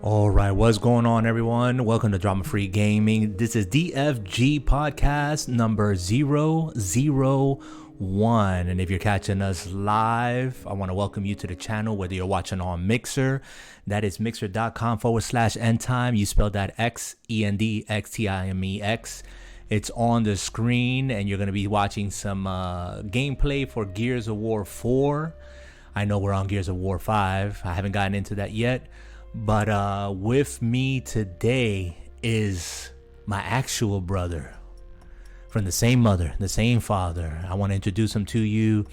All right, what's going on, everyone? Welcome to Drama Free Gaming. This is DFG podcast number 001. And if you're catching us live, I want to welcome you to the channel, whether you're watching on Mixer. That is mixer.com/endtime. You spelled that XENDXTIMEX. It's on the screen, and you're going to be watching some gameplay for Gears of War 4. I know we're on Gears of War 5. I haven't gotten into that yet. But with me today is my actual brother from the same mother, the same father. I want to introduce him to you.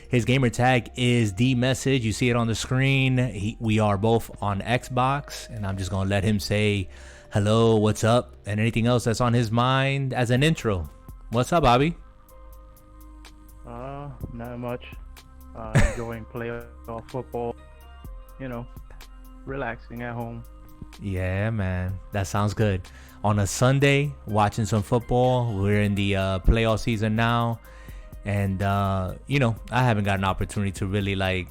His gamer tag is DMessage. You see it on the screen. We are both on Xbox, and I'm just going to let him say hello, what's up, and anything else that's on his mind as an intro. What's up, Bobby? Not much. Enjoying playoff football, relaxing at home. Yeah, man, that sounds good. On a Sunday, watching some football. We're in the playoff season now, and I haven't got an opportunity to really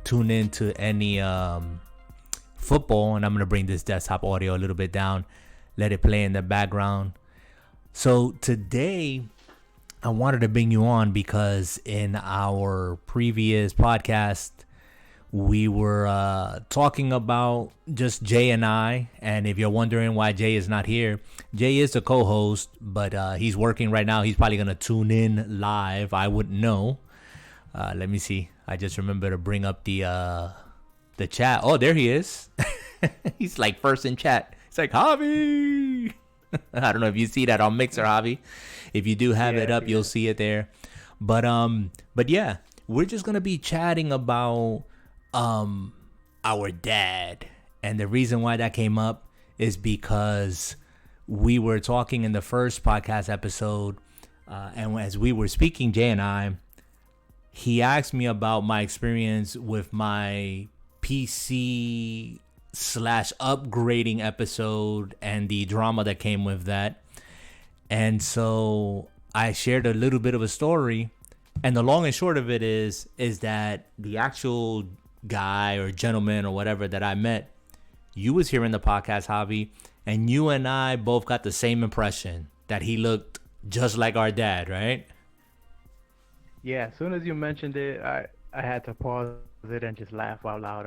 tune into any football, and I'm gonna bring this desktop audio a little bit down, let it play in the background. So today I wanted to bring you on because in our previous podcast we were talking about just Jay and I. And if you're wondering why Jay is not here, Jay is the co-host, but he's working right now. He's probably going to tune in live. I wouldn't know. Let me see. I just remember to bring up the chat. Oh, there he is. He's like first in chat. It's like, Javi. I don't know if you see that on Mixer, Javi. If you do have it up, you'll see it there. But yeah, we're just going to be chatting about our dad, and the reason why that came up is because we were talking in the first podcast episode, and as we were speaking, Jay and I, he asked me about my experience with my PC / upgrading episode and the drama that came with that. And so I shared a little bit of a story, and the long and short of it is that the actual guy or gentleman or whatever that I met, you was here in the podcast, Javi, and you and I both got the same impression that he looked just like our dad, right? Yeah, as soon as you mentioned it, I had to pause it and just laugh out loud.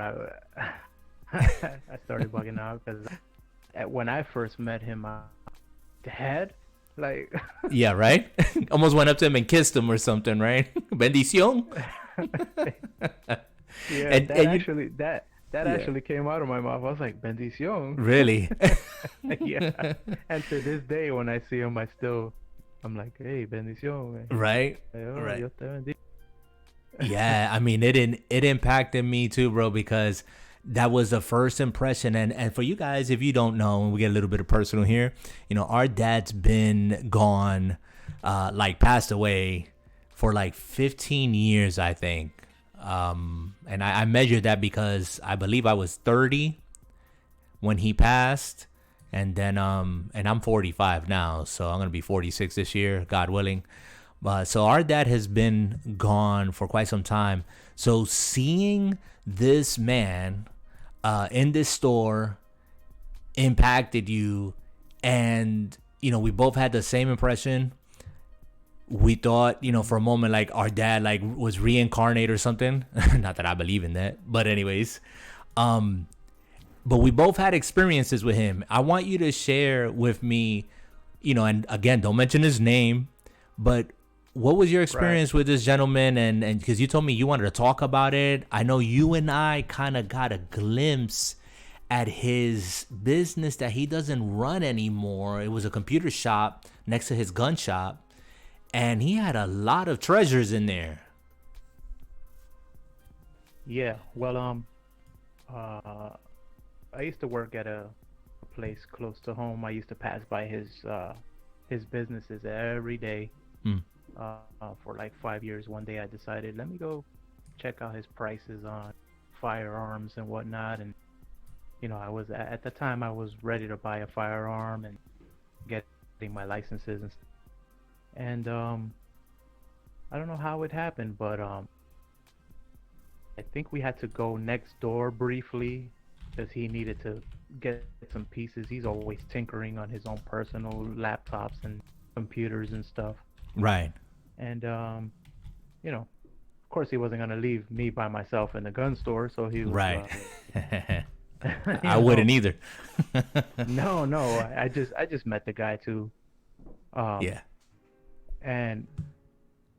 I started bugging out because when I first met him, Dad, yeah, right? Almost went up to him and kissed him or something, right? Bendición. Yeah, that actually came out of my mouth. I was like, bendición. Really? Yeah. And to this day, when I see him, I'm like, hey, bendición. Right? Right. Yeah, I mean, it impacted me too, bro, because that was the first impression. And for you guys, if you don't know, and we get a little bit of personal here, our dad's been gone, passed away for 15 years, I think. And I measured that because I believe I was 30 when he passed, and then and I'm 45 now, so I'm gonna be 46 this year, God willing. So our dad has been gone for quite some time. So seeing this man in this store impacted you, and we both had the same impression. We thought, for a moment, our dad, was reincarnated or something. Not that I believe in that, but anyways. But we both had experiences with him. I want you to share with me, and again, don't mention his name, but what was your experience with this gentleman? And because you told me you wanted to talk about it. I know you and I kind of got a glimpse at his business that he doesn't run anymore. It was a computer shop next to his gun shop. And he had a lot of treasures in there. Yeah, well, I used to work at a place close to home. I used to pass by his businesses every day. For 5 years. One day I decided, let me go check out his prices on firearms and whatnot. And I was at the time I was ready to buy a firearm and getting my licenses and stuff. And I don't know how it happened, but I think we had to go next door briefly because he needed to get some pieces. He's always tinkering on his own personal laptops and computers and stuff. Right. And of course, he wasn't gonna leave me by myself in the gun store, so he was Right. like, I wouldn't either. no. I just met the guy too, um, Yeah. and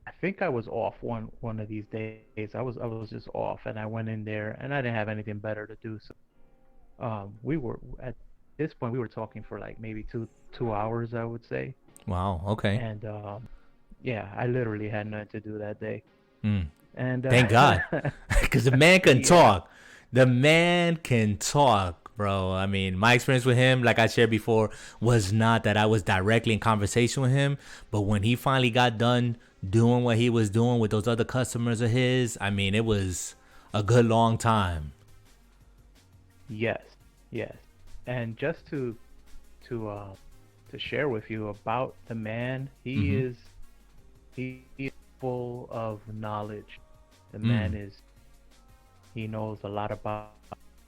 I think I was off one of these days. I was just off, and I went in there, and I didn't have anything better to do. So we were at this point we were talking for like maybe two hours, I would say, Wow. Okay. and yeah, I literally had nothing to do that day, Mm. and Thank God, because the man can yeah, talk. The man can talk, bro. I mean, my experience with him, like I shared before, was not that I was directly in conversation with him, but when he finally got done doing what he was doing with those other customers of his, I mean, it was a good long time. yes, yes, and just to share with you about the man, he Mm-hmm. is he is full of knowledge. The man Mm. is he knows a lot about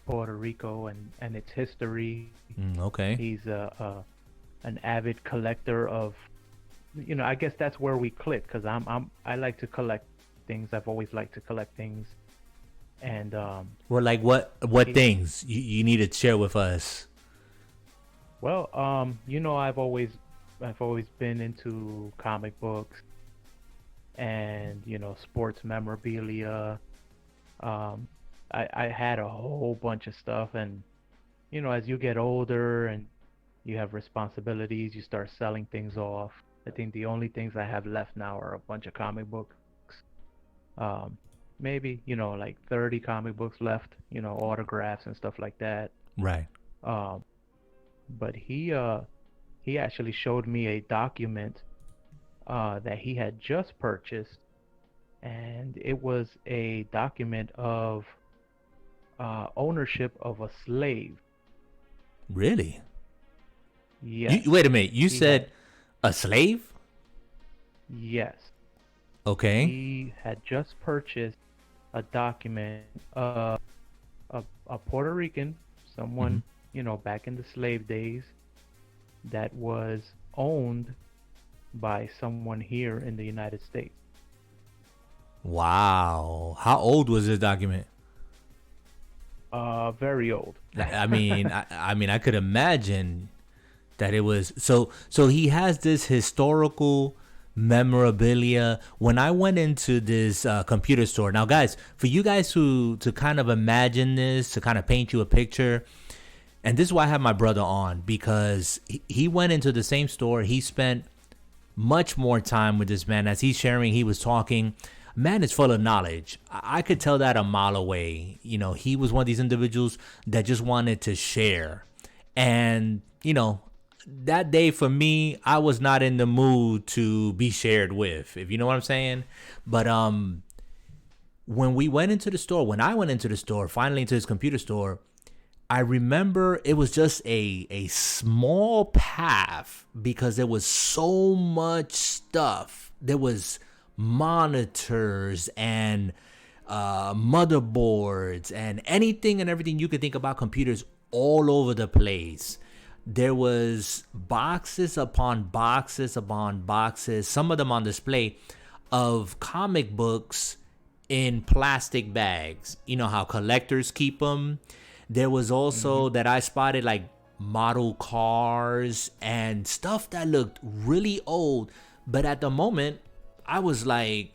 Puerto Rico and its history. Mm, okay. He's an avid collector of, I guess that's where we click because I like to collect things. I've always liked to collect things, and Well, like what he, things you need to share with us? well, I've always been into comic books and sports memorabilia. Um, I had a whole bunch of stuff, and as you get older and you have responsibilities, you start selling things off. I think the only things I have left now are a bunch of comic books. Um, maybe, like 30 comic books left, autographs and stuff like that. Right. Um, but he actually showed me a document that he had just purchased, and it was a document of ownership of a slave. Really? Yes, You wait a minute. You he had. said a slave? Yes, Okay. he had just purchased a document of a Puerto Rican, Mm-hmm. someone back in the slave days, that was owned by someone here in the United States. Wow. How old was this document? Very old. I mean, I could imagine that it was so he has this historical memorabilia. When I went into this computer store, now guys, for you guys who to kind of imagine this, to kind of paint you a picture, and this is why I have my brother on, because he went into the same store. He spent much more time with this man. As he's sharing, he was talking. Man is full of knowledge. I could tell that a mile away. He was one of these individuals that just wanted to share. And, that day for me, I was not in the mood to be shared with, if you know what I'm saying. But when I went into the store, finally into his computer store, I remember it was just a small path because there was so much stuff. There was monitors and motherboards and anything and everything you could think about computers all over the place. There was boxes upon boxes upon boxes, some of them on display, of comic books in plastic bags. You know how collectors keep them? There was Hmm. also that I spotted like model cars and stuff that looked really old. But at the moment, I was like,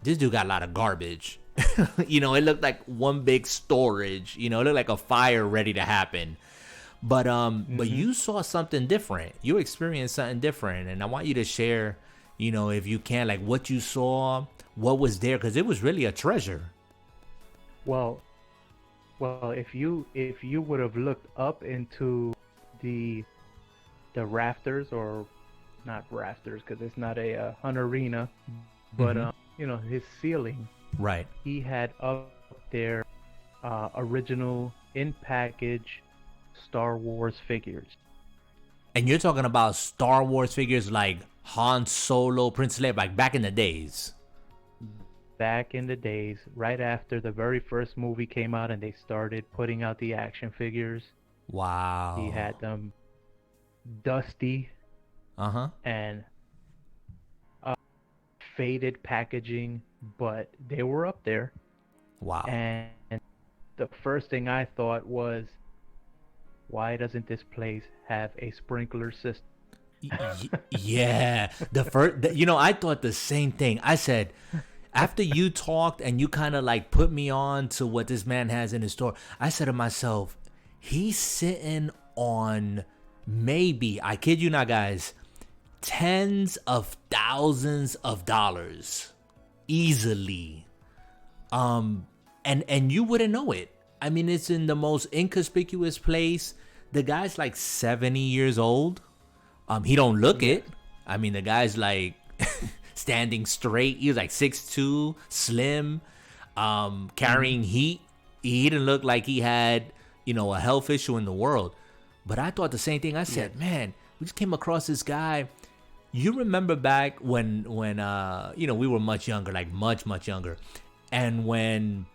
this dude got a lot of garbage. It looked like one big storage. It looked like a fire ready to happen. But Hmm. you saw something different. You experienced something different, and I want you to share, if you can, like what you saw, what was there, because it was really a treasure. Well, well, if you would have looked up into the the rafters, or not rafters because it's not an arena, but Mm-hmm. his ceiling, Right. he had up there original in package Star Wars figures. And you're talking about Star Wars figures like Han Solo, Prince Leia, like back in the days. Back in the days, right after the very first movie came out and they started putting out the action figures, He Wow. had them dusty Uh-huh. and uh, faded packaging, but they were up there. Wow. And the first thing I thought was, why doesn't this place have a sprinkler system? Yeah. I thought the same thing. I said, after you talked and you kind of like put me on to what this man has in his store, I said to myself, he's sitting on maybe, I kid you not, guys, tens of thousands of dollars easily. And you wouldn't know it. I mean, it's in the most inconspicuous place. The guy's like 70 years old. He don't look Yes. it. I mean, the guy's like standing straight. He was like 6'2", slim, carrying heat. He didn't look like he had, a health issue in the world. But I thought the same thing. I said, Yes. man, we just came across this guy. You remember back when we were much younger, like much younger, and when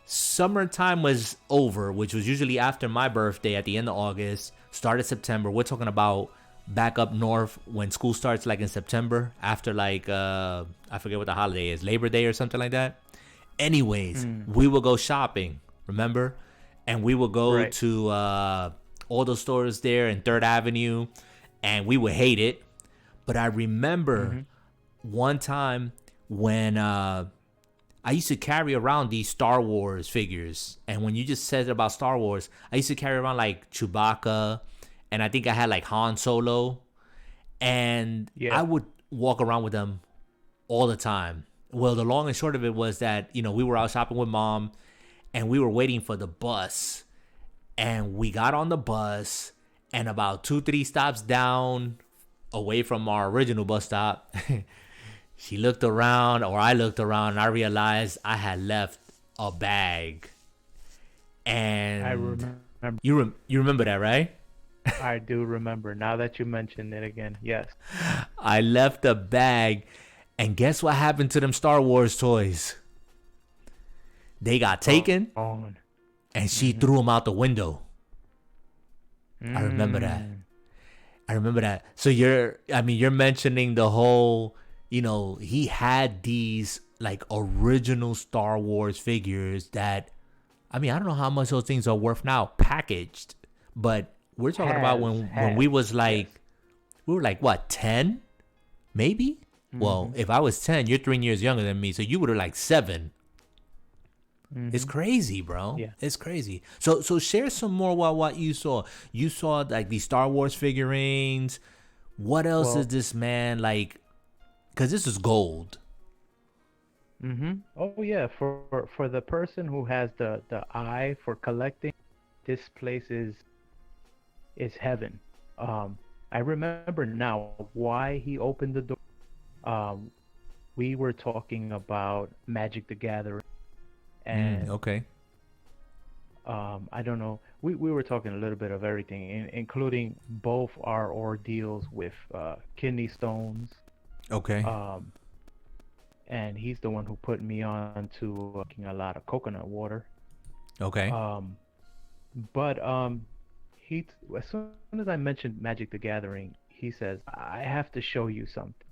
summertime was over, which was usually after my birthday at the end of August, started September. We're talking about back up north when school starts, like in September, after like I forget what the holiday is, Labor Day or something like that. Anyways, we would go shopping, remember? And we would go Right. to all those stores there in Third Avenue, and we would hate it. But I remember one time when I used to carry around these Star Wars figures. And when you just said about Star Wars, I used to carry around like Chewbacca, and I think I had like Han Solo. And Yeah. I would walk around with them all the time. Well, the long and short of it was that, we were out shopping with mom, and we were waiting for the bus. And we got on the bus, and about 2-3 stops down away from our original bus stop, she looked around, or I looked around, and I realized I had left a bag. And I remember. you remember that, right? I do remember. Now that you mentioned it again, yes. I left a bag, and guess what happened to them Star Wars toys? They got taken, On. and she threw them out the window. I remember that. So you're mentioning the whole, he had these like original Star Wars figures that, I don't know how much those things are worth now, packaged, but we're talking about when we was like, Yes. we were like what, 10, maybe? Well, if I was 10, you're 3 years younger than me, so you were like 7. It's crazy, bro. Yeah. It's crazy. So share some more about what you saw. You saw like these Star Wars figurines. What else is this man like? Because this is gold. Oh yeah, for the person who has the eye for collecting, this place is heaven. I remember now why he opened the door. We were talking about Magic the Gathering, and Okay. I don't know. We were talking a little bit of everything, including both our ordeals with kidney stones. Okay. And he's the one who put me on to drinking a lot of coconut water. Okay. But he as soon as I mentioned Magic the Gathering, he says, "I have to show you something."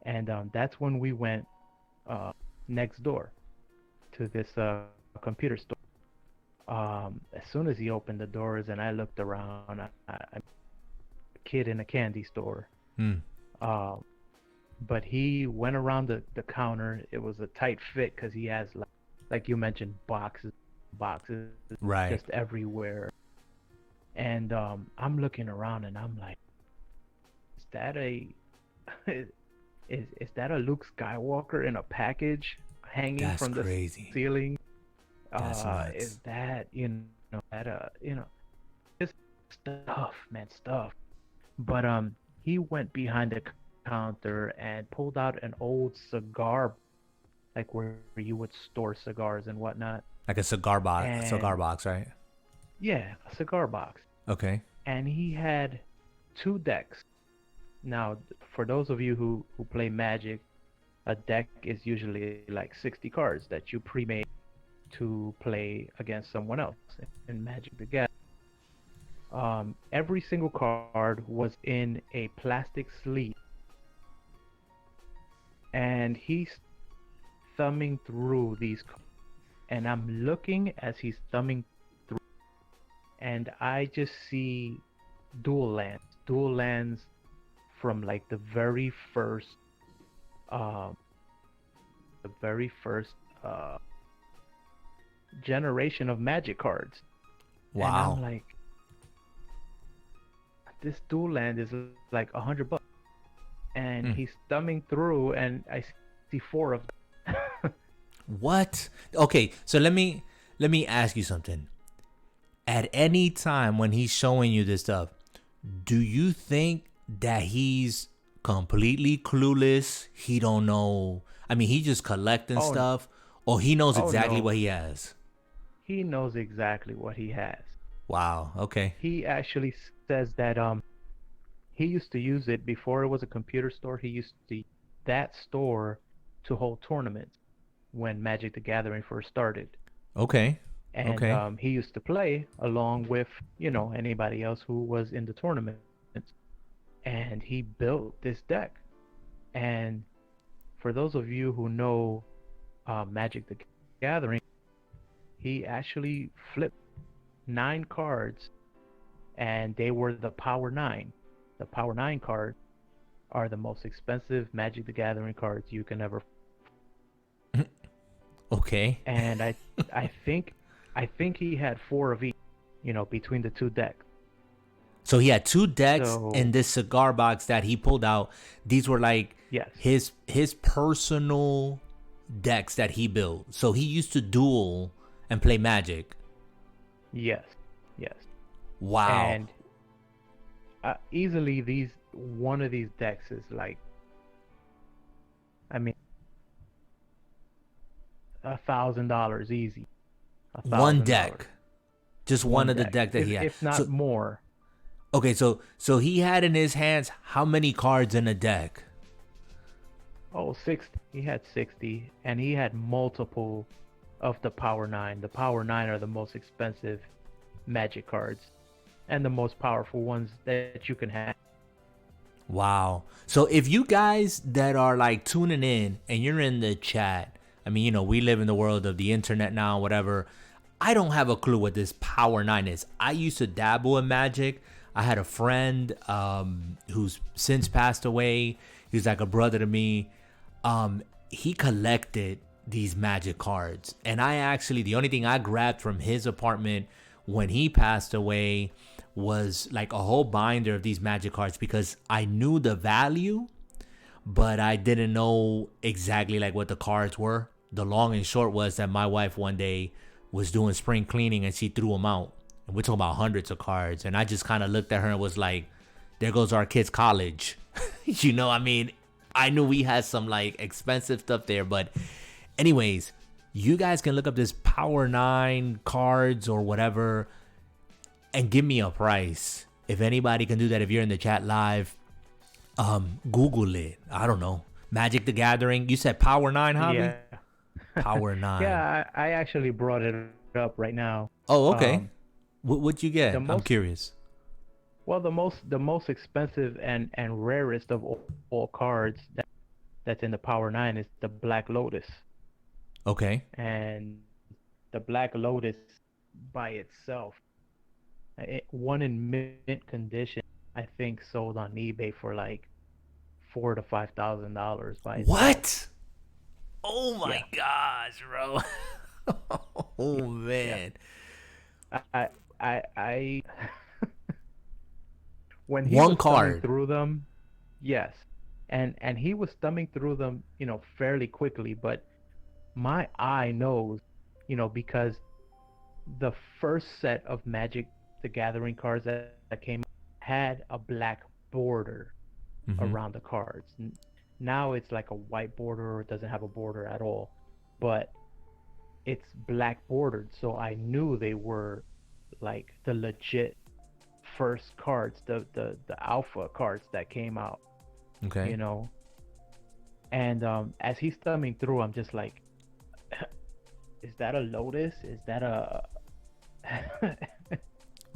And that's when we went next door to this computer store. As soon as he opened the doors and I looked around, I'm a kid in a candy store. But he went around the counter. It was a tight fit because he has, like you mentioned, boxes Right. just everywhere. And I'm looking around and I'm like, is that a is that a Luke Skywalker in a package hanging That's from the crazy. ceiling? That's nuts. Is that just stuff, man, stuff. But he went behind the counter and pulled out an old cigar, like where you would store cigars and whatnot. Like a cigar And box, right? yeah, a cigar box. Okay. And he had 2 decks. Now, for those of you who play Magic, a deck is usually like 60 cards that you pre-made to play against someone else in Magic the Gathering. Every single card was in a plastic sleeve, and he's thumbing through these cards, and I'm looking as he's thumbing through, and I just see dual lands from like um, the very first generation of Magic cards, and I'm Wow. like, this dual land is like $100, and Mm. he's thumbing through, and I see four of them. What? Okay, so let me ask you something. At any time when he's showing you this stuff, do you think that he's completely clueless? He don't know. I mean, he just collecting Oh, stuff, or he knows oh exactly no, what he has. he knows exactly what he has. Wow. Okay. He actually says that he used to use it before it was a computer store. He used to use that store to hold tournaments when Magic the Gathering first started. Okay. And Okay. he used to play along with, anybody else who was in the tournaments. And he built this deck. And for those of you who know Magic the Gathering, he actually flipped 9 cards, and they were the Power 9. The Power 9 cards are the most expensive Magic the Gathering cards you can ever. Okay. And I think he had four of each, between the two decks. So he had two decks in So this cigar box that he pulled out. These were like yes, his personal decks that he built. So he used to duel and play Magic. yes, yes, Wow. and easily these one of these decks is like, I mean, $1,000 easy, a One thousand dollars, deck. Just one one of the deck, deck that he had. if not So more. okay, so he had in his hands how many cards in a deck? Oh, 60. He had 60, and he had multiple of the Power 9. The Power 9 are the most expensive Magic cards and the most powerful ones that you can have. Wow. So if you guys that are like tuning in and you're in the chat, I mean, we live in the world of the internet now, whatever. I don't have a clue what this Power 9 is. I used to dabble in Magic. I had a friend who's since passed away. He's like a brother to me. He collected these Magic cards. And the only thing I grabbed from his apartment when he passed away was like a whole binder of these Magic cards because I knew the value, but I didn't know exactly like what the cards were. The long and short was that my wife one day was doing spring cleaning and she threw them out. And we're talking about hundreds of cards. And I just kind of looked at her and was like, there goes our kid's college. I mean, I knew we had some like expensive stuff there. But anyways, you guys can look up this Power 9 cards or whatever and give me a price. If anybody can do that, if you're in the chat live, Google it. I don't know. Magic the Gathering. You said Power 9, Javi? Yeah. Power 9. Yeah, I actually brought it up right now. Oh, okay. Um, What'd you get? the I'm most curious. well, the most expensive and rarest of all cards that's in the Power 9 is the Black Lotus. Okay. And the Black Lotus by itself, one in mint condition, I think sold on eBay for like $4,000 to $5,000 by itself. What? Oh Yeah, my gosh, bro. Oh yeah. man. I when he One was thumbing card. through them, yes, and he was thumbing through them, fairly quickly, but my eye knows, because the first set of Magic the Gathering cards that came had a black border Mm-hmm. around the cards. Now it's like a white border or it doesn't have a border at all, but it's black bordered, so I knew they were like the legit first cards, the alpha cards that came out, Okay. you know. And as he's thumbing through, I'm just like, is that a Lotus? Is that a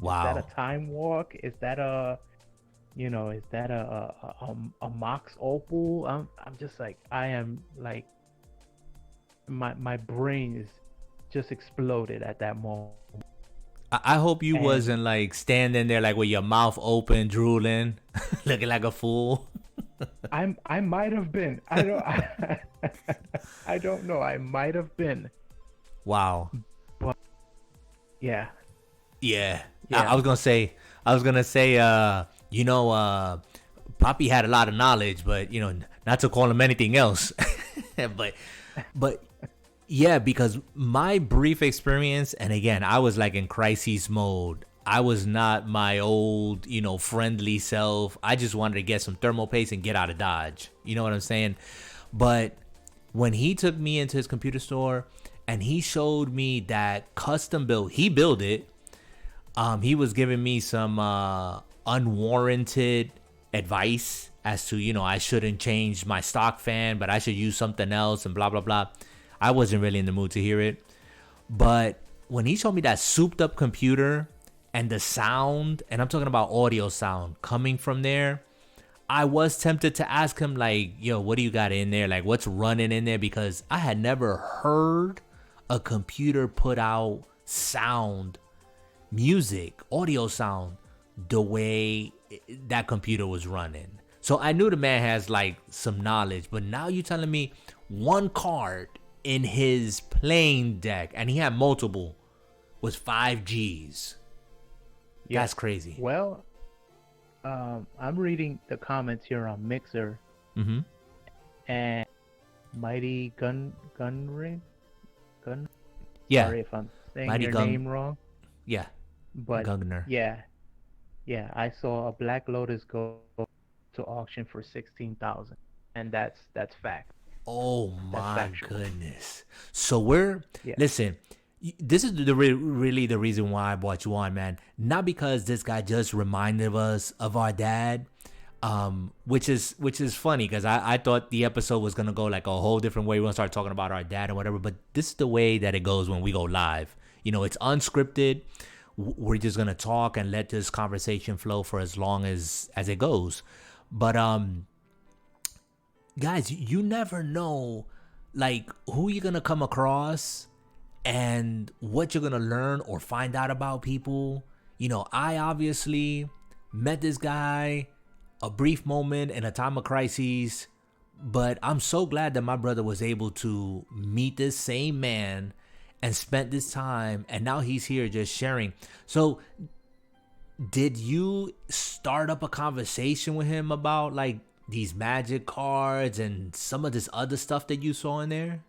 Is that a Wow. time walk? Is that a, you know, is that a Mox Opal? I'm just like, I am like, my brain is just exploded at that moment. I hope you And wasn't like standing there like with your mouth open, drooling, looking like a fool. I might have been. I don't I don't know. I might have been. Wow. But yeah. Yeah. I Yeah. was gonna say, you know, Poppy had a lot of knowledge, but you know, not to call him anything else. but but yeah, because my brief experience, and again, I was like in crisis mode. I was not my old, you know, friendly self. I just wanted to get some thermal paste and get out of Dodge. You know what I'm saying? But when he took me into his computer store and he showed me that custom build, he built it. He was giving me some unwarranted advice as to, you know, I shouldn't change my stock fan, but I should use something else and blah, blah, blah. I wasn't really in the mood to hear it. But when he showed me that souped up computer and the sound, and I'm talking about audio sound coming from there, I was tempted to ask him, like, yo, what do you got in there? Like, what's running in there? Because I had never heard a computer put out sound, music, audio sound, the way that computer was running. So I knew the man has like some knowledge, but now you're telling me one card in his playing deck, and he had multiple, was 5Gs. Yeah. That's crazy. Well, I'm reading the comments here on Mixer, and Mighty Gun. Yeah. Sorry if I'm saying Mighty your Gun- name wrong, Yeah. but Gugner. yeah, I saw a Black Lotus go to auction for 16,000, and that's fact. Oh That's my factual. goodness. So we're Yeah. listen. This is really the reason why I brought you on, man. Not because this guy just reminded us of our dad, which is funny because I thought the episode was gonna go like a whole different way. We're gonna start talking about our dad and whatever, but this is the way that it goes when we go live. You know, it's unscripted. We're just gonna talk and let this conversation flow for as long as it goes. But guys, you never know like who you're gonna come across and what you're gonna learn or find out about people. You know, I obviously met this guy a brief moment in a time of crisis, but I'm so glad that my brother was able to meet this same man and spent this time, and now he's here just sharing. So did you start up a conversation with him about like these magic cards and some of this other stuff that you saw in there?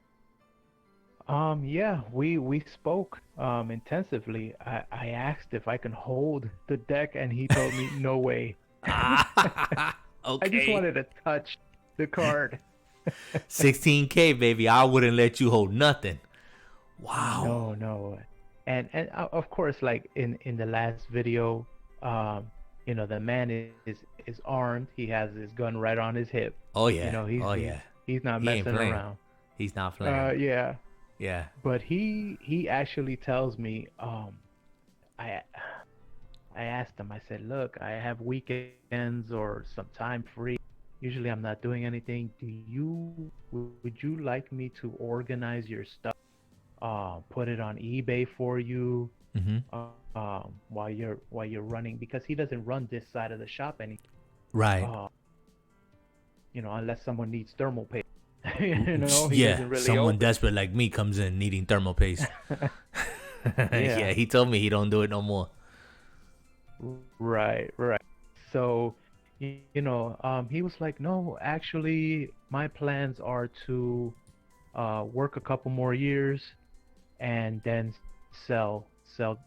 Yeah, we spoke intensively. I asked if I can hold the deck, and he told me no way. Okay. I just wanted to touch the card. 16K, baby. I wouldn't let you hold nothing. Wow. No. And of course, like in the last video, you know, the man is armed. He has his gun right on his hip. Oh yeah. You know, he's not He ain't messing playing. around. He's not playing. Yeah. Yeah. But he actually tells me, I asked him, I said, look, I have weekends or some time free. Usually I'm not doing anything. Would you like me to organize your stuff? Put it on eBay for you, while you're running, because he doesn't run this side of the shop anymore. Right. You know, unless someone needs thermal paste. You know, he Yeah. doesn't really Someone open. desperate like me comes in needing thermal paste. Yeah. He told me he don't do it no more. Right. So, you know, he was like, no, actually, my plans are to work a couple more years and then sell,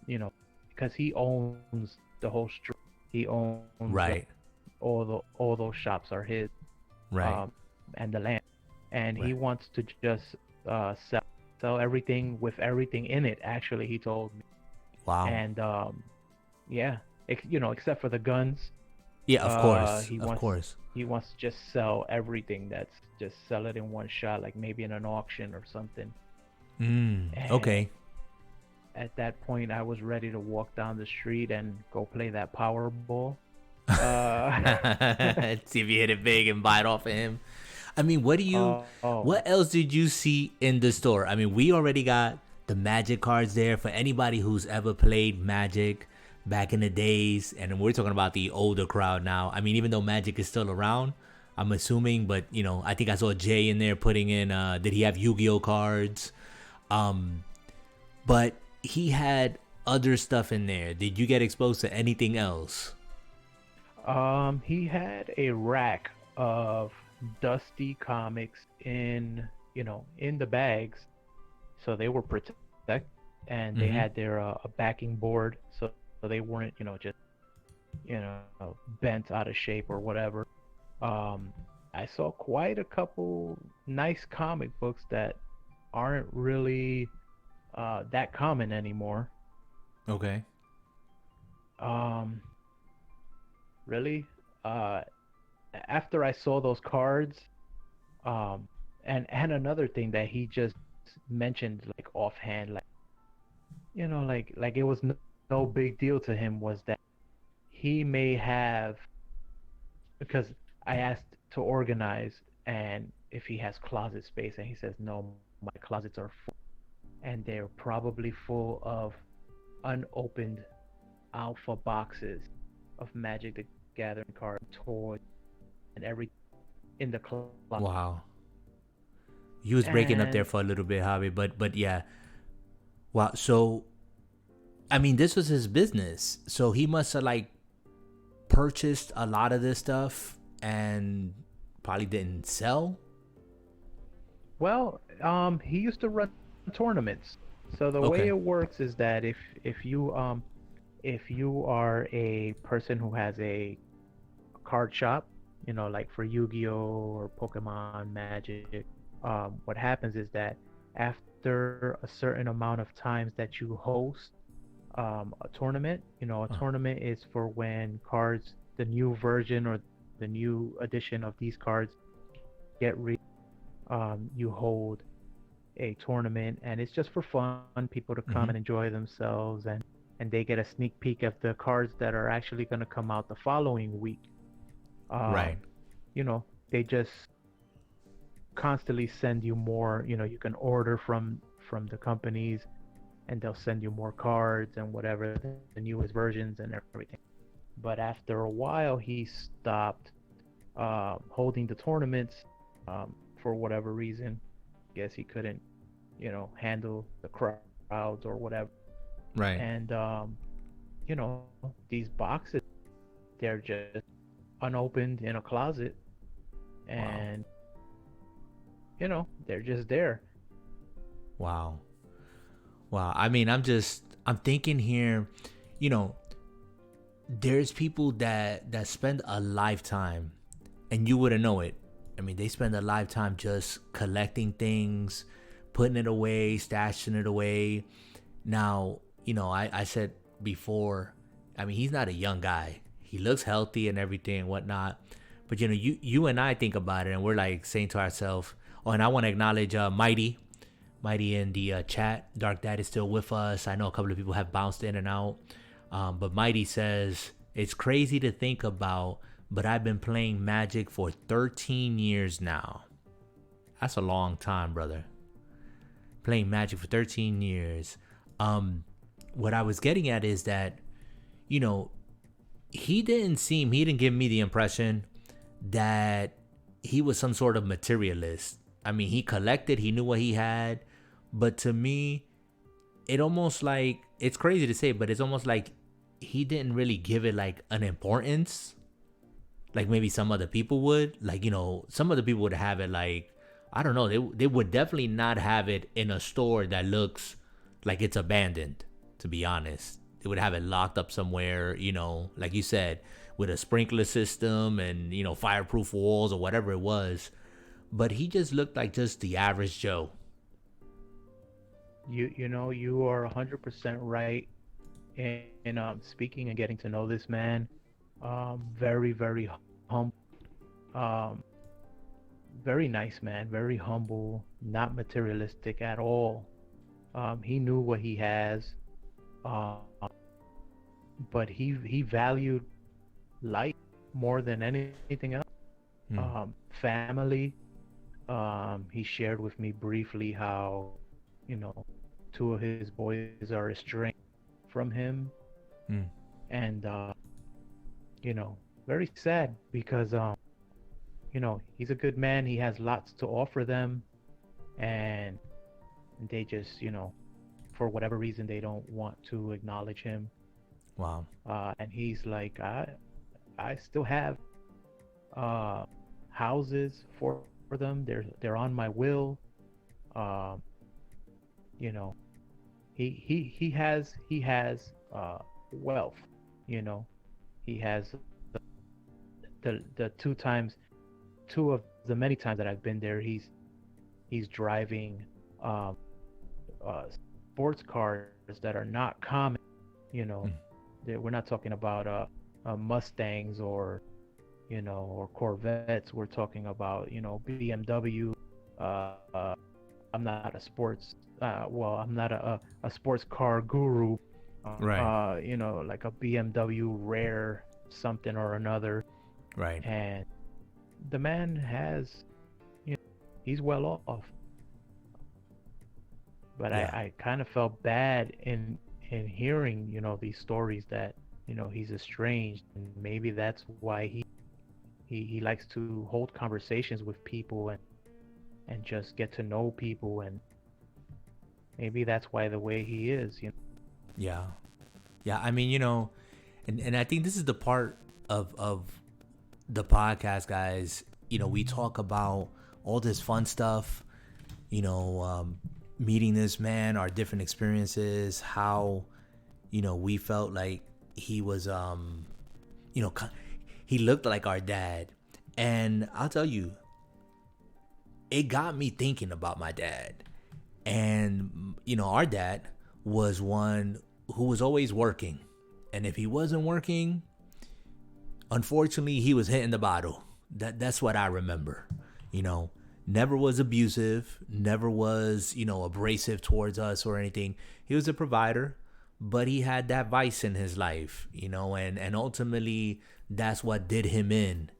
you know, because he owns the whole street. He owns Right. all those shops are his, Right. and the land, and he Right. wants to just sell everything with everything in it. Actually, he told me, Wow. and yeah, you know, except for the guns. Yeah, of course. He Of course. wants to just sell everything. That's just sell it in one shot, like maybe in an auction or something. And, Okay. at that point I was ready to walk down the street and go play that Powerball. See if you hit it big and buy it off of him. I mean, Oh, what else did you see in the store? I mean, we already got the Magic cards there for anybody who's ever played Magic back in the days, and we're talking about the older crowd now. I mean, even though Magic is still around, I'm assuming, but I think I saw Jay in there putting in. Did he have Yu-Gi-Oh cards? Um, but he had other stuff in there. Did you get exposed to anything else? he had a rack of dusty comics in the bags, so they were protected, and they Mm-hmm. had their a backing board, so they weren't, just bent out of shape or whatever. I saw quite a couple nice comic books that aren't really that common anymore. Okay. Um, really, uh, after I saw those cards, um, and another thing that he just mentioned like offhand, like like it was no big deal to him, was that he may have, because I asked to organize and if he has closet space, and he says no, my closets are full, and they're probably full of unopened alpha boxes of Magic the Gathering card toys and everything in the closet. Wow. You was breaking up there And for a little bit, Javi, but yeah. Wow. So I mean, this was his business, so he must have like purchased a lot of this stuff and probably didn't sell. well, he used to run tournaments. So the way Okay. it works is that if you are a person who has a card shop, like for Yu-Gi-Oh or Pokemon, Magic, what happens is that after a certain amount of times that you host a tournament, a Uh, tournament is for when cards, the new version or the new edition of these cards get you hold a tournament, and it's just for fun, people to come mm-hmm. and enjoy themselves, and they get a sneak peek of the cards that are actually going to come out the following week. Right. um they just constantly send you more. You can order from the companies, and they'll send you more cards and whatever, the newest versions and everything. But after a while he stopped holding the tournaments, for whatever reason. Guess he couldn't handle the crowds or whatever. Right. And these boxes, they're just unopened in a closet, Wow. and they're just there. Wow. Wow. I mean, I'm thinking here, you know, there's people that spend a lifetime, and you wouldn't know it. I mean, they spend a lifetime just collecting things, putting it away, stashing it away. Now, I said before, I mean, he's not a young guy. He looks healthy and everything and whatnot. But you and I think about it, and we're like saying to ourselves, oh, and I want to acknowledge Mighty in the chat. Dark Dad is still with us. I know a couple of people have bounced in and out. But Mighty says, it's crazy to think about, but I've been playing Magic for 13 years now. That's a long time, brother. Playing Magic for 13 years. What I was getting at is that, you know, he didn't give me the impression that he was some sort of materialist. I mean, he collected, he knew what he had, but to me, it almost like, it's crazy to say, but it's almost like he didn't really give it like an importance like maybe some other people would. Like, some other people would have it like, I don't know, they would definitely not have it in a store that looks like it's abandoned, to be honest. They would have it locked up somewhere, like you said, with a sprinkler system and, fireproof walls or whatever it was. But he just looked like just the average Joe. You are 100% right in speaking and getting to know this man. Very, very humble. Um, very nice man, very humble, not materialistic at all. He knew what he has. Uh, but he valued life more than anything else. Mm. Family. He shared with me briefly how, you know, two of his boys are estranged from him, Mm. and you know, very sad because you know, he's a good man. He has lots to offer them, and they just, you know, for whatever reason, they don't want to acknowledge him. Wow. And he's like, I still have uh, houses for them. They're on my will. Um, you know, he has wealth. You know, he has the two of the many times that I've been there. He's driving um, sports cars that are not common. You know, Mm. we're not talking about Mustangs or, you know, or Corvettes. We're talking about, you know, BMW. Uh, uh, I'm not a sports. Well, I'm not a sports car guru. Right. You know, like a BMW rare something or another. Right. And the man has, you know, he's well off. But Yeah. I kind of felt bad in hearing, you know, these stories that, you know, he's estranged, and maybe that's why he likes to hold conversations with people and just get to know people, and maybe that's why the way he is, you know. Yeah. Yeah. I mean, you know, and I think this is the part of the podcast, guys. You know, we talk about all this fun stuff, you know, meeting this man, our different experiences, how, you know, we felt like he was, you know, he looked like our dad. And I'll tell you, it got me thinking about my dad. And, you know, our dad was one who was always working. And if he wasn't working, unfortunately, he was hitting the bottle. That's what I remember. You know, never was abusive, never was, you know, abrasive towards us or anything. He was a provider, but he had that vice in his life, you know, and ultimately that's what did him in.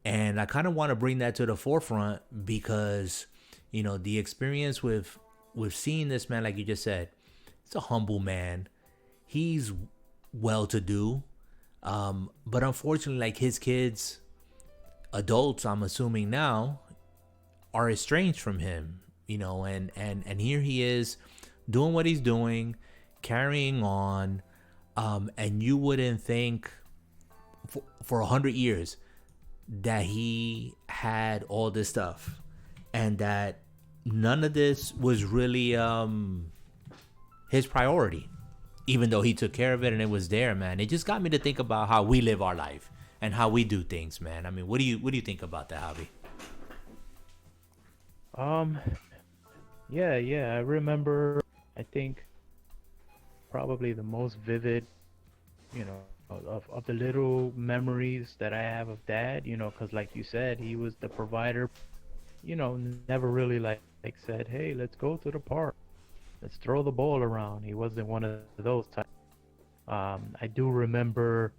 And I kind of want to bring that to the forefront because, you know, the experience with seeing this man, like you just said, it's a humble man. He's well to do. But unfortunately, like his kids, adults, I'm assuming now, are estranged from him, you know, and here he is doing what he's doing, carrying on, and you wouldn't think for 100 years that he had all this stuff and that none of this was really his priority, even though he took care of it and it was there, man. It just got me to think about how we live our life and how we do things, man. I mean, what do you think about that, Javi? Um, yeah, I remember, I think probably the most vivid, you know, of the little memories that I have of dad, you know, because like you said, he was the provider, you know, never really like said, hey, let's go to the park, let's throw the ball around. He wasn't one of those types. I do remember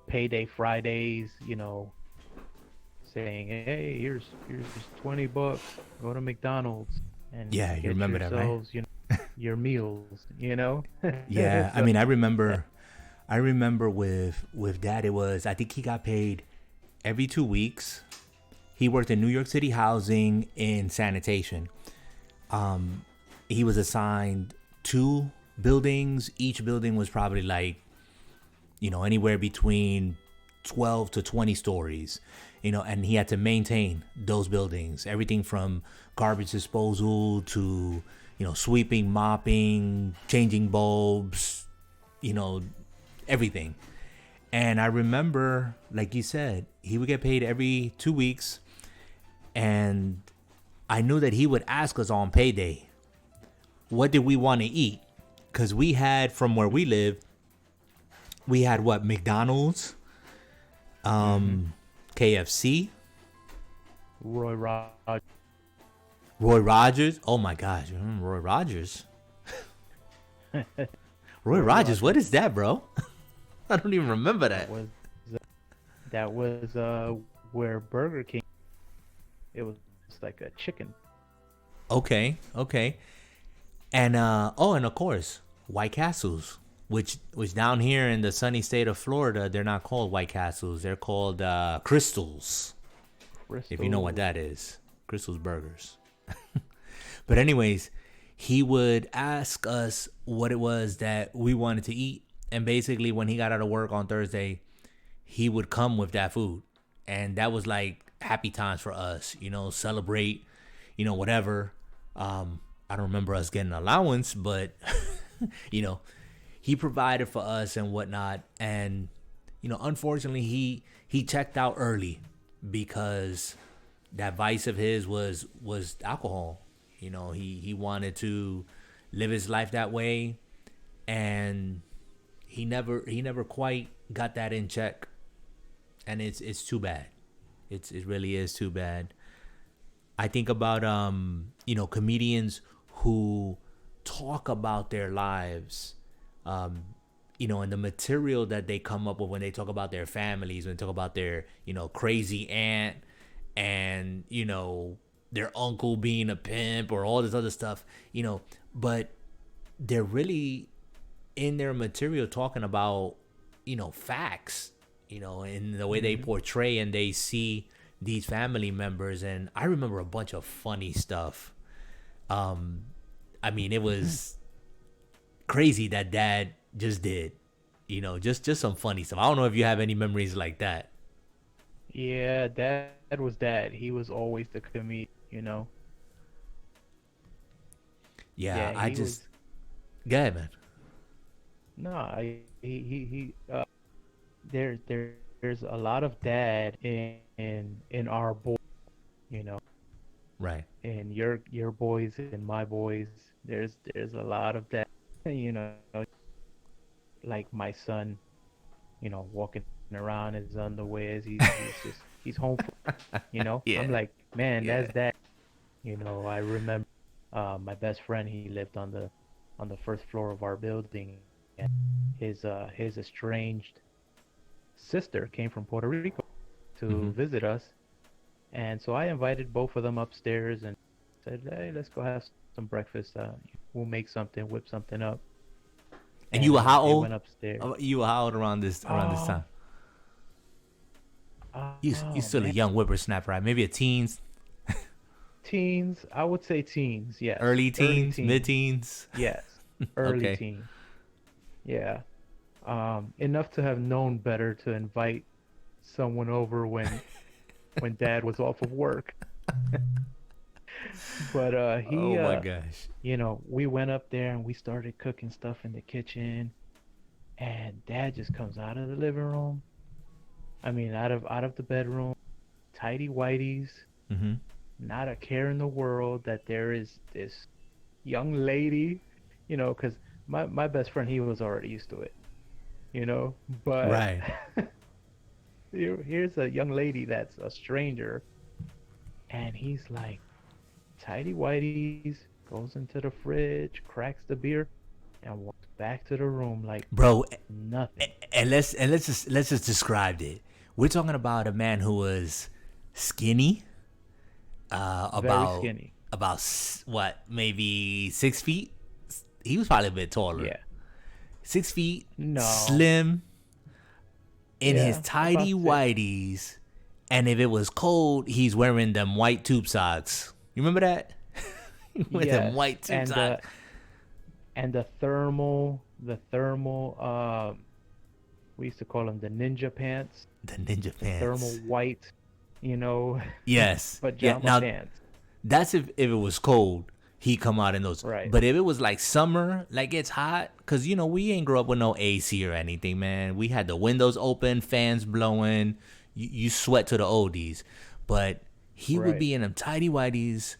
payday Fridays, you know, saying, hey, here's $20, go to McDonald's and Yeah, you get remember that, right? yourselves, you know, your meals, you know. Yeah, I So mean, I remember with dad, it was, I think he got paid every 2 weeks. He worked in New York City housing in sanitation. He was assigned 2 buildings. Each building was probably like, you know, anywhere between 12 to 20 stories, you know, and he had to maintain those buildings, everything from garbage disposal to, you know, sweeping, mopping, changing bulbs, you know, everything. And I remember, like you said, he would get paid every 2 weeks. And I knew that he would ask us on payday, what did we want to eat? Because we had, from where we lived, we had what? McDonald's, mm-hmm. KFC, Roy Rod. Roy Rogers. Oh my gosh, you remember Roy Rogers? Roy Rogers, what is that, bro? I don't even remember that. That was where Burger King. It was like a chicken. Okay. And and of course, White Castles, which down here in the sunny state of Florida, they're not called White Castles. They're called Crystals. If you know what that is. Crystals Burgers. But anyways, he would ask us what it was that we wanted to eat. And basically, when he got out of work on Thursday, he would come with that food. And that was like happy times for us, celebrate, whatever. I don't remember us getting allowance, but, he provided for us and whatnot. And, unfortunately, he checked out early because that vice of his was alcohol. He wanted to live his life that way, and he never quite got that in check, and it's too bad. It really is too bad. I think about comedians who talk about their lives, and the material that they come up with when they talk about their families, when they talk about their crazy aunt and their uncle being a pimp or all this other stuff, but they're really in their material talking about, facts, in the way they portray and they see these family members. And I remember a bunch of funny stuff. It was crazy that Dad just did, just some funny stuff. I don't know if you have any memories like that. Yeah, Dad was Dad. He was always the comedian, Yeah, I just... Go ahead, man. No, there's a lot of Dad in our boys, Right. And your boys and my boys. There's a lot of Dad, like my son, walking around in his underwear. He's home, Yeah. I'm like, man, that's Dad. I remember my best friend. He lived on the first floor of our building, and his estranged sister came from Puerto Rico to visit us, and so I invited both of them upstairs and said, hey, let's go have some breakfast. We'll make something, whip something up. And you were how old? Went upstairs. You were how old around this time? You still a young whippersnapper, right? Maybe a teens. Teens, I would say teens. Yes. Early teens. Mid-teens. Yes. Early Okay. teens. Yeah. Enough to have known better to invite someone over when Dad was off of work. But oh my gosh. We went up there and we started cooking stuff in the kitchen, and Dad just comes out of the living room. Out of the bedroom, tidy whities, not a care in the world that there is this young lady, because my best friend, he was already used to it, but Right. here's a young lady that's a stranger, and he's like, tidy whities, goes into the fridge, cracks the beer, and walks back to the room like, bro, nothing. And let's just describe it. We're talking about a man who was skinny, Very skinny. about what, maybe 6 feet. He was probably a bit taller. Yeah. 6 feet. No. Slim. In Yeah, his tidy about whities, and if it was cold, he's wearing them white tube socks. You remember that? With them white tube socks. And the thermal, we used to call them the ninja pants. The ninja pants. Thermal white, Yes. pajama pants. That's if it was cold, he come out in those. Right. But if it was like summer, like it's hot, because, we ain't grow up with no AC or anything, man. We had the windows open, fans blowing. You sweat to the oldies. But he would be in them tidy whities,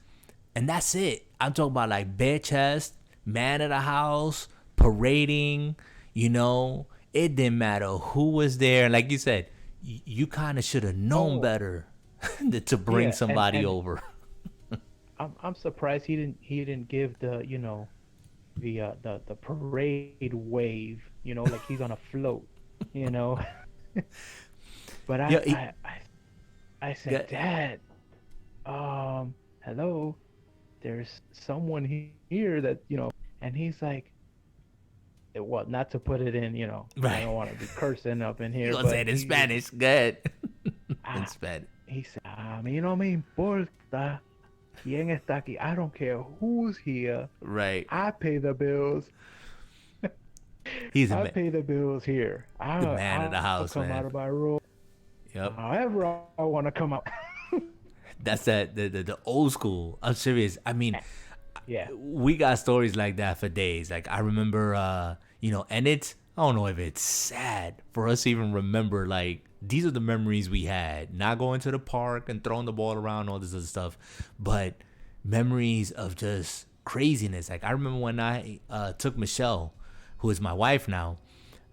and that's it. I'm talking about like bare chest, man of the house, parading, It didn't matter who was there. Like you said, you kind of should have known better to bring somebody over. I'm surprised he didn't give the the parade wave, like he's on a float, you know. But Yeah, I said, yeah, Dad, hello, there's someone here that, and he's like, well, not to put it in, I right. don't want to be cursing up in You here, gonna say but it in Spanish? Good. In ah, Spanish. he said, a mí no me importa quién está aquí. I don't care who's here. Right. I pay the bills. He's I pay the bills here. the man of the I'll house, come man. out of my room Yep. however I want to come out. That's the old school. I'm serious. I mean, Yeah. we got stories like that for days. Like I remember, and it's I don't know if it's sad for us to even remember. Like these are the memories we had. Not going to the park and throwing the ball around, all this other stuff, but memories of just craziness. Like I remember when I took Michelle, who is my wife now,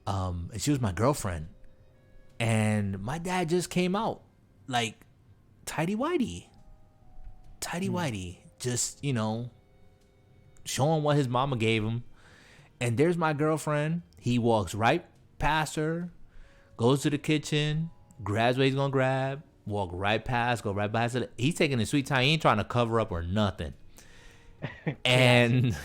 and she was my girlfriend, and my dad just came out like tidy whitey, just showing what his mama gave him. And there's my girlfriend. He walks right past her, goes to the kitchen, grabs what he's gonna grab, walk right past, go right past it. He's taking his sweet time. He ain't trying to cover up or nothing. And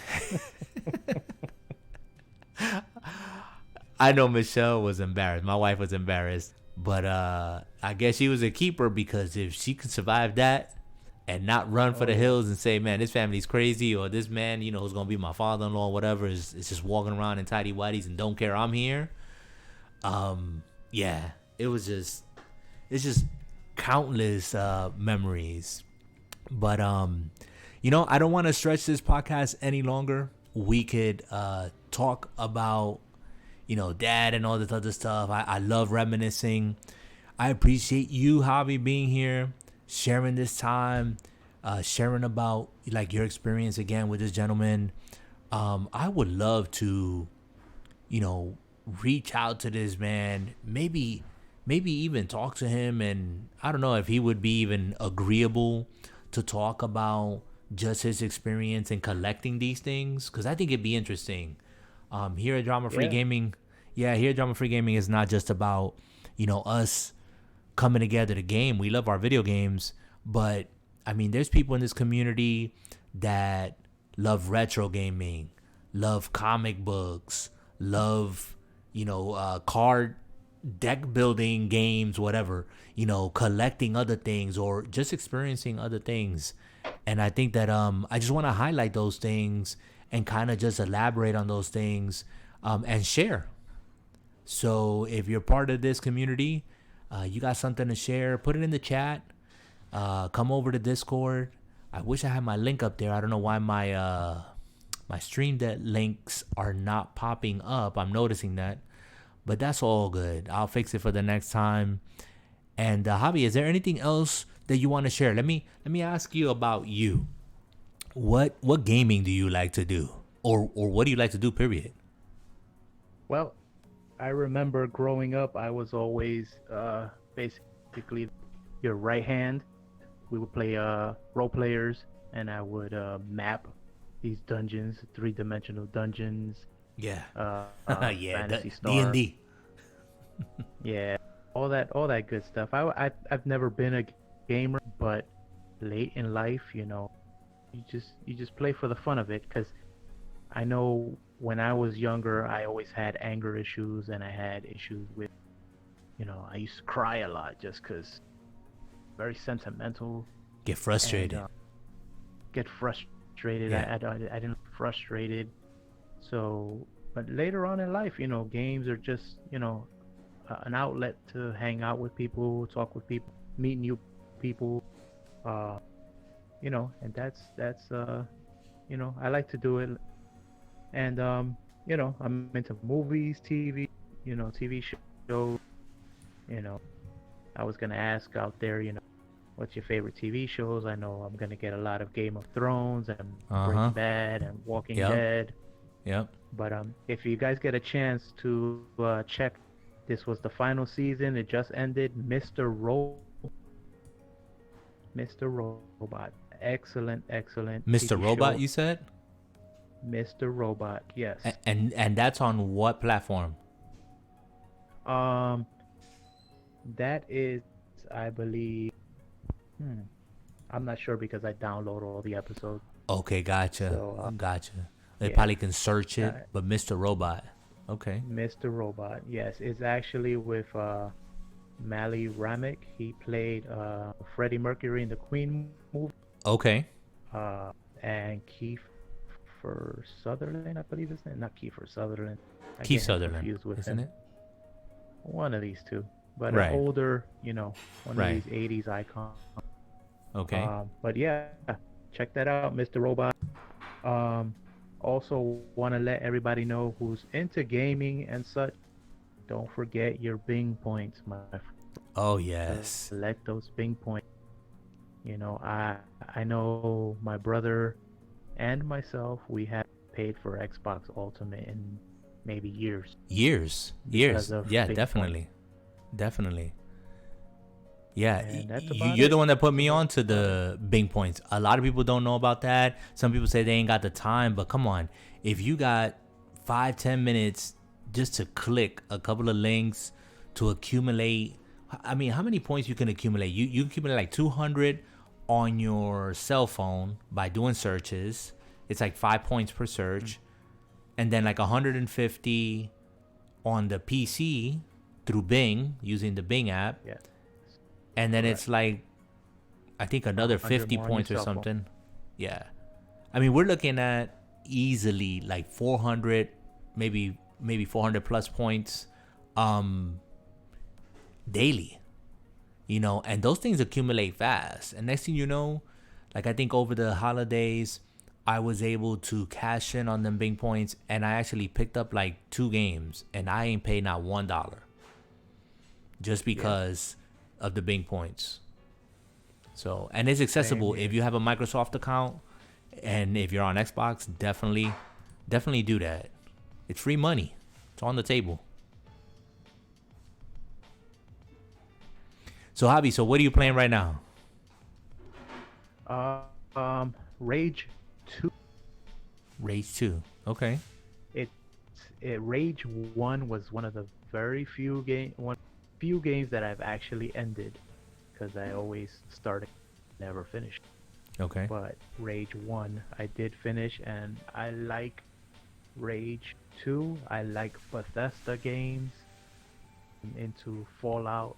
I know Michelle was embarrassed. My wife was embarrassed. But I guess she was a keeper, because if she could survive that and not run for the hills and say, man, this family's crazy, or this man, who's going to be my father-in-law or whatever, is just walking around in tidy whities and don't care I'm here. Yeah, it's just countless memories. But, I don't want to stretch this podcast any longer. We could talk about dad and all this other stuff. I love reminiscing. I appreciate you, Javi, being here, sharing this time, sharing about like your experience again with this gentleman. I would love to, reach out to this man, maybe even talk to him, and I don't know if he would be even agreeable to talk about just his experience in collecting these things, because I think it'd be interesting. Here at Drama Free Gaming, here at Drama Free Gaming is not just about, us coming together to game. We love our video games, but I mean, there's people in this community that love retro gaming, love comic books, love, card deck building games, whatever, collecting other things or just experiencing other things. And I think that I just want to highlight those things and kind of just elaborate on those things and share. So if you're part of this community, you got something to share, put it in the chat. Come over to Discord. I wish I had my link up there. I don't know why my stream deck links are not popping up. I'm noticing that, but that's all good. I'll fix it for the next time. And Javi, is there anything else that you want to share? Let me ask you about you. What gaming do you like to do, or what do you like to do? Period. Well, I remember growing up, I was always basically your right hand. We would play role players, and I would map these dungeons, 3-dimensional dungeons. Yeah. Yeah. Fantasy Star. D&D. Yeah, all that good stuff. I've never been a gamer, but late in life, you just play for the fun of it, because I know when I was younger, I always had anger issues, and I had issues with, I used to cry a lot just because very sentimental. Get frustrated. And, get frustrated. Yeah. I didn't frustrated. So, but later on in life, games are just, an outlet to hang out with people, talk with people, meet new people, and that's I like to do it. And I'm into movies, TV, TV shows. I was gonna ask out there, what's your favorite TV shows? I know I'm gonna get a lot of Game of Thrones and Breaking Bad and Walking Dead. Yep. But if you guys get a chance to check, this was the final season. It just ended. Mr. Robot. Excellent Mr. TV Robot, show. you said? Mr. Robot. Yes. And that's on what platform? Um, that is, I believe. Hmm, I'm not sure because I download all the episodes. Okay, gotcha. So Gotcha. They yeah, probably can search it, but Mr. Robot. Okay. Mr. Robot. Yes, it's actually with Mally Ramick. He played Freddie Mercury in the Queen movie. Okay. Uh, and Kiefer Sutherland, I believe his name. Not Kiefer Sutherland. I Keith get him Sutherland, confused with isn't him. it? One of these two, but an Right. older, one of Right. these '80s icons. Okay. But yeah, check that out, Mr. Robot. Um, Also want to let everybody know who's into gaming and such. Don't forget your Bing points, my friend. Oh yes. Collect those Bing points. I know my brother and myself, we have paid for Xbox Ultimate in maybe years Years. because of Yeah, Bing definitely. Definitely. Yeah, And that's about you're it. the one that put That's me on about to the Bing points. A lot of people don't know about that. Some people say they ain't got the time, but come on. If you got 5-10 minutes just to click a couple of links to accumulate, I mean, how many points you can accumulate? You accumulate like 200 on your cell phone by doing searches. It's like 5 points per search. And then like 150 on the PC through Bing using the Bing app. Yeah. And then Correct. It's like, I think another 50 more on points your or cell phone. something. Yeah. I mean, we're looking at easily like 400, maybe 400 plus points daily. And those things accumulate fast. And next thing you know, like I think over the holidays, I was able to cash in on them Bing points, and I actually picked up like 2 games, and I ain't paid not $1 just because of the Bing points. So, and it's accessible if you have a Microsoft account, and if you're on Xbox, definitely do that. It's free money. It's on the table. So, Javi, so what are you playing right now? Rage 2. Rage 2. Okay. Rage 1 was one of the very few games that I've actually ended, because I always started, never finished. Okay. But Rage 1 I did finish, and I like Rage 2. I like Bethesda games. I'm into Fallout,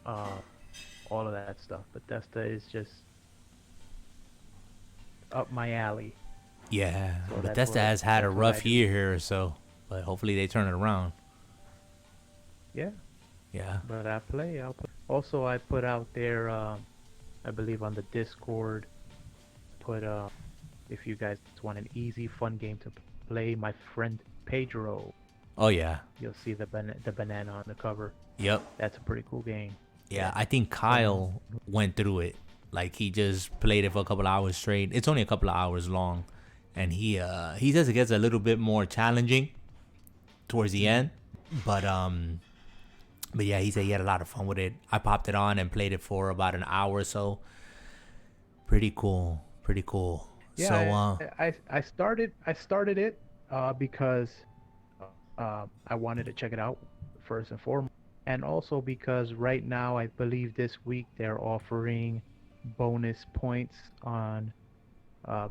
all of that stuff. Bethesda is just up my alley. Yeah, So Bethesda has had a that's what I rough do. year here or so, but hopefully they turn it around. Yeah, Yeah. but I'll play. Also, I put out there, I believe on the Discord, if you guys want an easy, fun game to play, my friend Pedro, Oh yeah. you'll see the banana on the cover. Yep. That's a pretty cool game. Yeah, I think Kyle went through it. Like he just played it for a couple of hours straight. It's only a couple of hours long, and he says it gets a little bit more challenging towards the end. But yeah, he said he had a lot of fun with it. I popped it on and played it for about an hour or so. Pretty cool. Yeah, So I started it because I wanted to check it out first and foremost, and also because right now I believe this week they're offering bonus points on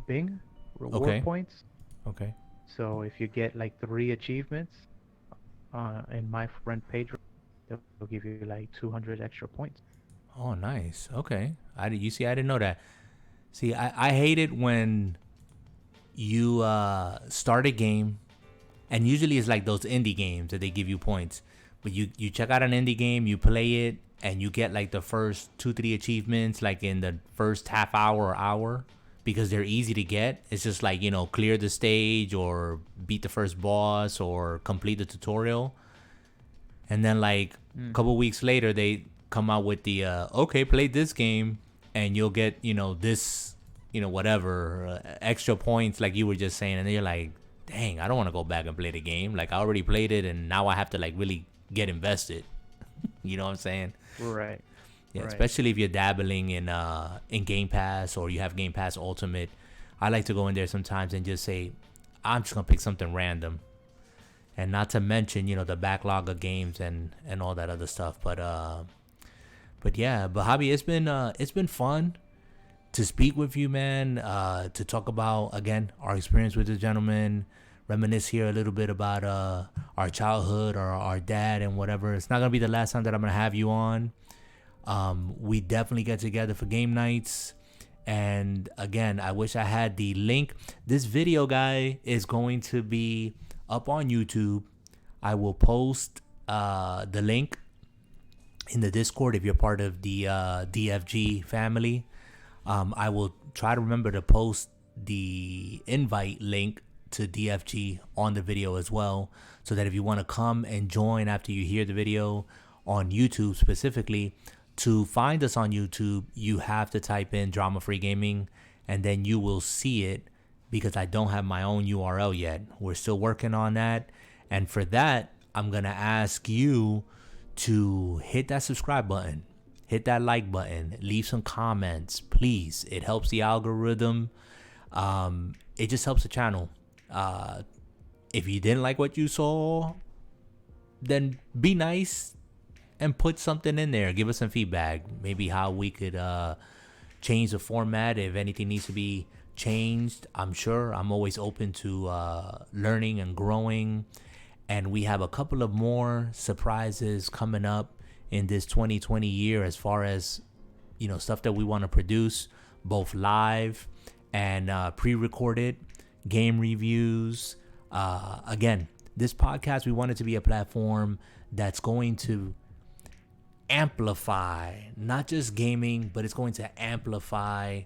Bing reward Okay. points. okay. So if you get like 3 achievements, in my friend Pedro, they'll give you like 200 extra points. Oh, nice. Okay. You see, I didn't know that. See, I hate it when you start a game, and usually it's like those indie games that they give you points. But you check out an indie game, you play it, and you get like the first 2-3 achievements like in the first half hour or hour because they're easy to get. It's just like, clear the stage or beat the first boss or complete the tutorial. And then like a couple weeks later, they come out with the okay, play this game and you'll get this whatever extra points like you were just saying. And then you're like, dang, I don't want to go back and play the game. Like I already played it, and now I have to like really get invested. You know what I'm saying? Right. Yeah, Right. especially if you're dabbling in Game Pass or you have Game Pass Ultimate. I like to go in there sometimes and just say, I'm just gonna pick something random, and not to mention the backlog of games and all that other stuff. But yeah, but Javi, it's been fun to speak with you, man. To talk about again our experience with the gentleman, reminisce here a little bit about our childhood or our dad and whatever. It's not gonna be the last time that I'm gonna have you on. We definitely get together for game nights. And again, I wish I had the link. This video, guy, is going to be up on YouTube. I will post the link in the Discord if you're part of the DFG family. I will try to remember to post the invite link to DFG on the video as well, so that if you want to come and join after you hear the video on YouTube specifically, to find us on YouTube, you have to type in Drama Free Gaming, and then you will see it, because I don't have my own URL yet. We're still working on that. And for that, I'm going to ask you to hit that subscribe button, hit that like button, leave some comments, please. It helps the algorithm. It just helps the channel. If you didn't like what you saw, then be nice and put something in there. Give us some feedback. Maybe how we could change the format, if anything needs to be changed. I'm sure I'm always open to learning and growing. And we have a couple of more surprises coming up in this 2020 year, as far as stuff that we want to produce, both live and pre-recorded game reviews. Again, this podcast, we want it to be a platform that's going to amplify not just gaming, but it's going to amplify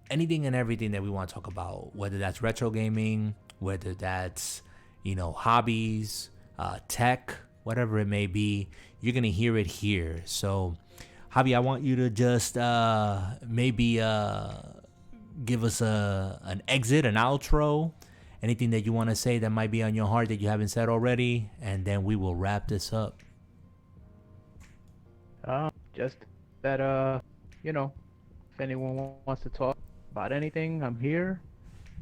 anything and everything that we want to talk about, whether that's retro gaming, whether that's hobbies, tech, whatever it may be. You're gonna hear it here. So Javi, I want you to just maybe give us an exit, an outro, anything that you want to say that might be on your heart that you haven't said already, and then we will wrap this up. Just that if anyone wants to talk about anything, I'm here.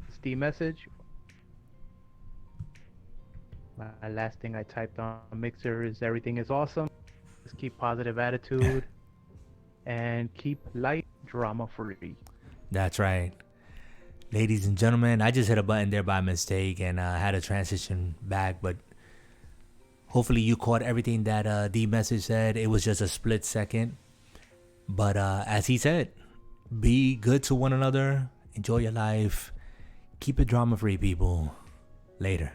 It's the message. My last thing I typed on Mixer is everything is awesome. Just keep positive attitude and keep light drama free. That's right. Ladies and gentlemen, I just hit a button there by mistake and had a transition back, but hopefully you caught everything that the message said. It was just a split second. But as he said, be good to one another. Enjoy your life. Keep it drama free, people. Later.